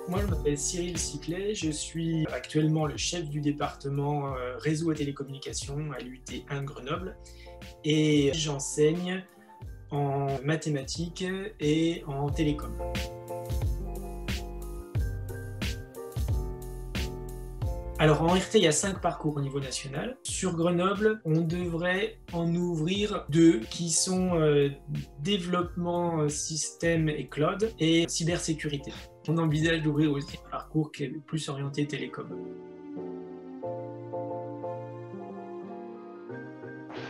Moi, je m'appelle Cyril Siclet, je suis actuellement le chef du département réseau et télécommunications à l'UT 1 Grenoble et j'enseigne en mathématiques et en télécom. Alors en RT, il y a 5 parcours au niveau national. Sur Grenoble, on devrait en ouvrir 2 qui sont développement système et cloud et cybersécurité. On envisage d'ouvrir aussi un parcours qui est plus orienté télécom.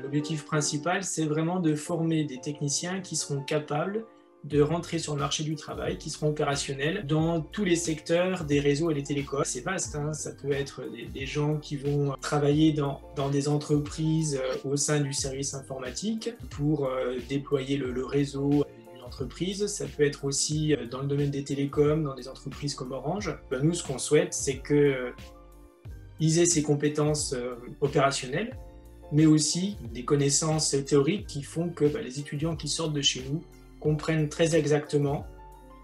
L'objectif principal, c'est vraiment de former des techniciens qui seront capables de rentrer sur le marché du travail, qui seront opérationnels dans tous les secteurs des réseaux et des télécoms. C'est vaste, hein, ça peut être des gens qui vont travailler dans des entreprises au sein du service informatique pour déployer le réseau d'une entreprise. Ça peut être aussi dans le domaine des télécoms, dans des entreprises comme Orange. Nous, ce qu'on souhaite, c'est qu'ils aient ces compétences opérationnelles, mais aussi des connaissances théoriques qui font que les étudiants qui sortent de chez nous comprennent très exactement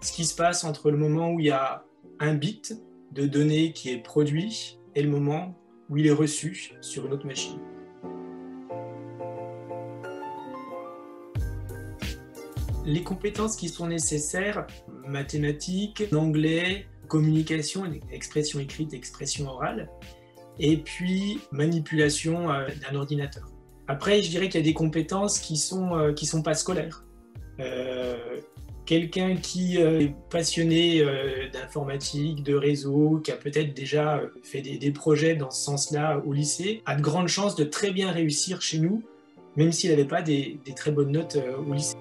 ce qui se passe entre le moment où il y a un bit de données qui est produit et le moment où il est reçu sur une autre machine. Les compétences qui sont nécessaires, mathématiques, anglais, communication, expression écrite, expression orale, et puis manipulation d'un ordinateur. Après, je dirais qu'il y a des compétences qui sont pas scolaires. Quelqu'un qui est passionné d'informatique, de réseau, qui a peut-être déjà fait des projets dans ce sens-là au lycée, a de grandes chances de très bien réussir chez nous, même s'il n'avait pas des très bonnes notes au lycée.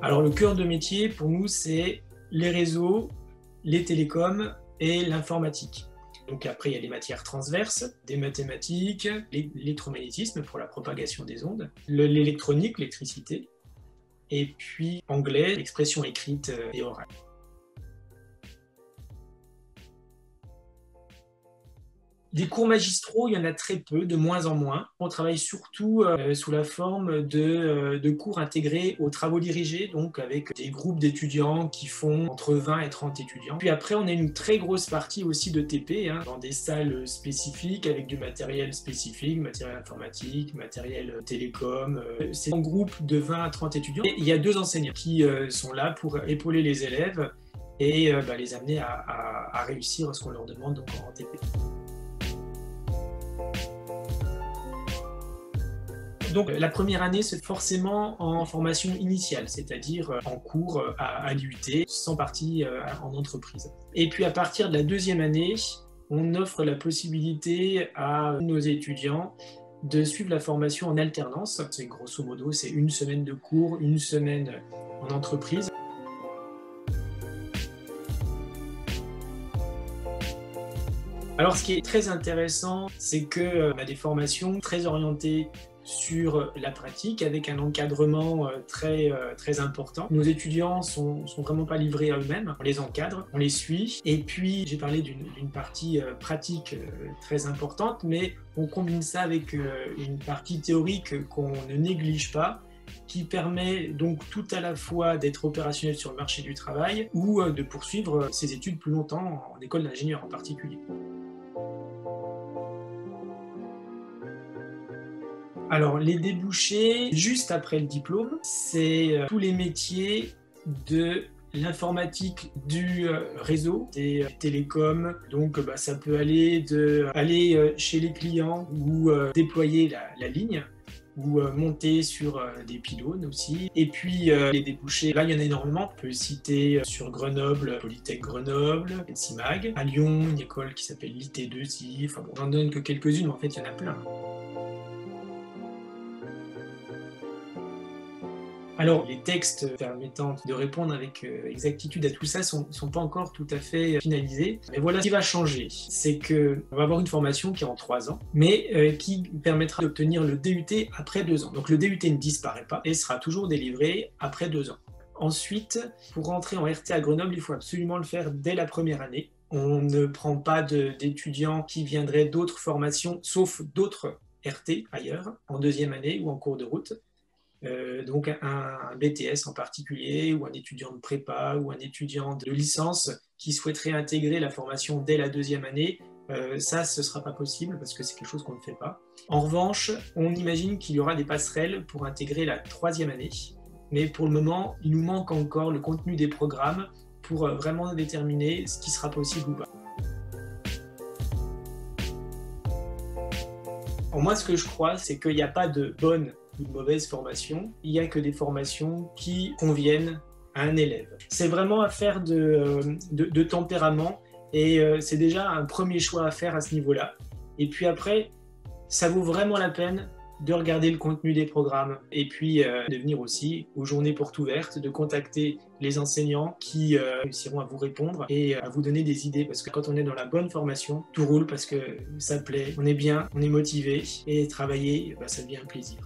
Alors le cœur de métier pour nous, c'est les réseaux, les télécoms et l'informatique. Donc après, il y a les matières transverses, des mathématiques, l'électromagnétisme pour la propagation des ondes, l'électronique, l'électricité, et puis anglais, expression écrite et orale. Des cours magistraux, il y en a très peu, de moins en moins. On travaille surtout sous la forme de cours intégrés aux travaux dirigés, donc avec des groupes d'étudiants qui font entre 20 et 30 étudiants. Puis après, on a une très grosse partie aussi de TP, dans des salles spécifiques, avec du matériel spécifique, matériel informatique, matériel télécom. C'est un groupe de 20 à 30 étudiants. Et il y a 2 enseignants qui sont là pour épauler les élèves et les amener à réussir ce qu'on leur demande donc en TP. Donc la première année, c'est forcément en formation initiale, c'est-à-dire en cours à l'UT, sans partie en entreprise. Et puis à partir de la 2e année, on offre la possibilité à nos étudiants de suivre la formation en alternance. C'est grosso modo, c'est 1 semaine de cours, 1 semaine en entreprise. Alors ce qui est très intéressant, c'est que on a des formations très orientées sur la pratique avec un encadrement très important. Nos étudiants sont vraiment pas livrés à eux-mêmes, on les encadre, on les suit. Et puis j'ai parlé d'une partie pratique très importante, mais on combine ça avec une partie théorique qu'on ne néglige pas, qui permet donc tout à la fois d'être opérationnel sur le marché du travail ou de poursuivre ses études plus longtemps en école d'ingénieur en particulier. Alors, les débouchés, juste après le diplôme, c'est tous les métiers de l'informatique du réseau, des télécoms. Donc, ça peut aller chez les clients ou déployer la ligne ou monter sur des pylônes aussi. Et puis, les débouchés, là, il y en a énormément. On peut citer sur Grenoble, Polytech Grenoble, CIMAG. À Lyon, une école qui s'appelle l'IT2I. Enfin bon, j'en donne que quelques-unes, mais en fait, il y en a plein. Alors, les textes permettant de répondre avec exactitude à tout ça sont pas encore tout à fait finalisés. Mais voilà, ce qui va changer, c'est qu'on va avoir une formation qui est en 3 ans, mais qui permettra d'obtenir le DUT après 2 ans. Donc le DUT ne disparaît pas et sera toujours délivré après 2 ans. Ensuite, pour rentrer en RT à Grenoble, il faut absolument le faire dès la première année. On ne prend pas d'étudiants qui viendraient d'autres formations, sauf d'autres RT ailleurs, en 2e année ou en cours de route. donc un BTS en particulier, ou un étudiant de prépa, ou un étudiant de licence qui souhaiterait intégrer la formation dès la 2e année, ça, ce ne sera pas possible parce que c'est quelque chose qu'on ne fait pas. En revanche, on imagine qu'il y aura des passerelles pour intégrer la 3e année, mais pour le moment, il nous manque encore le contenu des programmes pour vraiment déterminer ce qui sera possible ou pas. Alors moi, ce que je crois, c'est qu'il n'y a pas de bonne ou de mauvaise formation, il n'y a que des formations qui conviennent à un élève. C'est vraiment affaire de tempérament, et c'est déjà un premier choix à faire à ce niveau-là. Et puis après, ça vaut vraiment la peine de regarder le contenu des programmes et puis de venir aussi aux journées portes ouvertes, de contacter les enseignants qui réussiront à vous répondre et à vous donner des idées, parce que quand on est dans la bonne formation, tout roule parce que ça plaît, on est bien, on est motivé, et travailler, ça devient un plaisir.